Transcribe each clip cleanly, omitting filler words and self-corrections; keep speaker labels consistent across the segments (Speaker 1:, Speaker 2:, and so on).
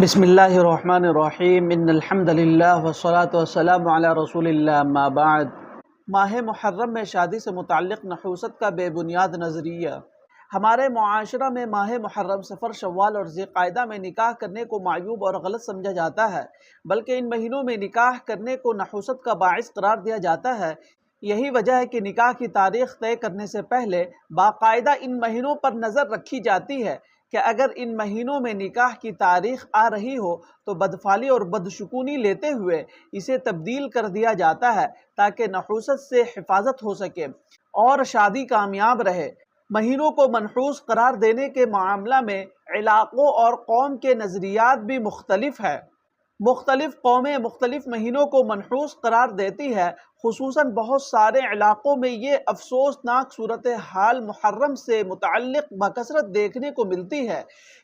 Speaker 1: بسم اللہ الرحمن الرحیم ان الحمد للہ والصلاة والسلام علی رسول اللہ اما بعد۔ ماہ محرم میں شادی سے متعلق نحوست کا بے بنیاد نظریہ۔ ہمارے معاشرہ میں ماہ محرم، صفر، شوال اور ذی القعدہ میں نکاح کرنے کو معیوب اور غلط سمجھا جاتا ہے، بلکہ ان مہینوں میں نکاح کرنے کو نحوست کا باعث قرار دیا جاتا ہے۔ یہی وجہ ہے کہ نکاح کی تاریخ طے کرنے سے پہلے باقاعدہ ان مہینوں پر نظر رکھی جاتی ہے کہ اگر ان مہینوں میں نکاح کی تاریخ آ رہی ہو تو بدفعلی اور بدشگونی لیتے ہوئے اسے تبدیل کر دیا جاتا ہے تاکہ نحوست سے حفاظت ہو سکے اور شادی کامیاب رہے۔ مہینوں کو منحوس قرار دینے کے معاملہ میں علاقوں اور قوم کے نظریات بھی مختلف ہیں۔ مختلف قومیں مختلف مہینوں کو منحوس قرار دیتی ہے۔ خصوصاً بہت سارے علاقوں میں یہ افسوسناک صورتحال محرم سے متعلق بکثرت دیکھنے کو ملتی ہے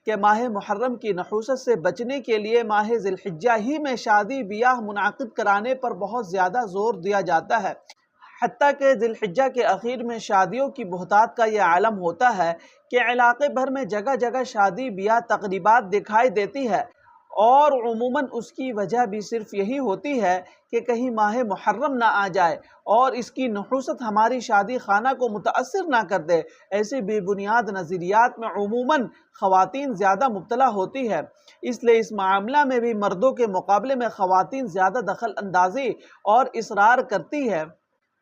Speaker 1: کہ ماہ محرم کی نحوست سے بچنے کے لیے ماہ ذی الحجہ ہی میں شادی بیاہ منعقد کرانے پر بہت زیادہ زور دیا جاتا ہے، حتیٰ کہ ذی الحجہ کے اخیر میں شادیوں کی بہتات کا یہ عالم ہوتا ہے کہ علاقے بھر میں جگہ جگہ شادی بیاہ تقریبات دکھائی دیتی ہے، اور عموماً اس کی وجہ بھی صرف یہی ہوتی ہے کہ کہیں ماہ محرم نہ آ جائے اور اس کی نحوست ہماری شادی خانہ کو متاثر نہ کر دے۔ ایسے بے بنیاد نظریات میں عموماً خواتین زیادہ مبتلا ہوتی ہے، اس لیے اس معاملہ میں بھی مردوں کے مقابلے میں خواتین زیادہ دخل اندازی اور اصرار کرتی ہے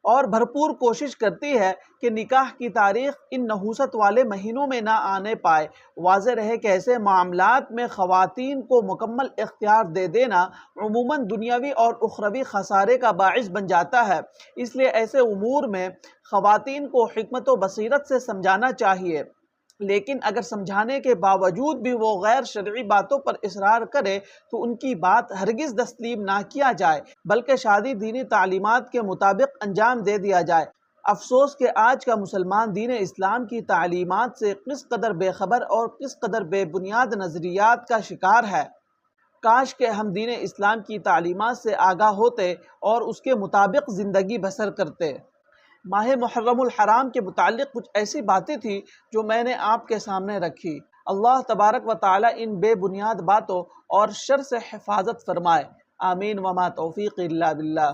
Speaker 1: اور بھرپور کوشش کرتی ہے کہ نکاح کی تاریخ ان نحوست والے مہینوں میں نہ آنے پائے۔ واضح رہے کہ ایسے معاملات میں خواتین کو مکمل اختیار دے دینا عموماً دنیاوی اور اخروی خسارے کا باعث بن جاتا ہے، اس لیے ایسے امور میں خواتین کو حکمت و بصیرت سے سمجھانا چاہیے، لیکن اگر سمجھانے کے باوجود بھی وہ غیر شرعی باتوں پر اصرار کرے تو ان کی بات ہرگز تسلیم نہ کیا جائے، بلکہ شادی دینی تعلیمات کے مطابق انجام دے دیا جائے۔ افسوس کہ آج کا مسلمان دین اسلام کی تعلیمات سے کس قدر بے خبر اور کس قدر بے بنیاد نظریات کا شکار ہے۔ کاش کہ ہم دین اسلام کی تعلیمات سے آگاہ ہوتے اور اس کے مطابق زندگی بسر کرتے۔ ماہ محرم الحرام کے متعلق کچھ ایسی باتیں تھیں جو میں نے آپ کے سامنے رکھی۔ اللہ تبارک و تعالی ان بے بنیاد باتوں اور شر سے حفاظت فرمائے، آمین، وما توفیق الا باللہ۔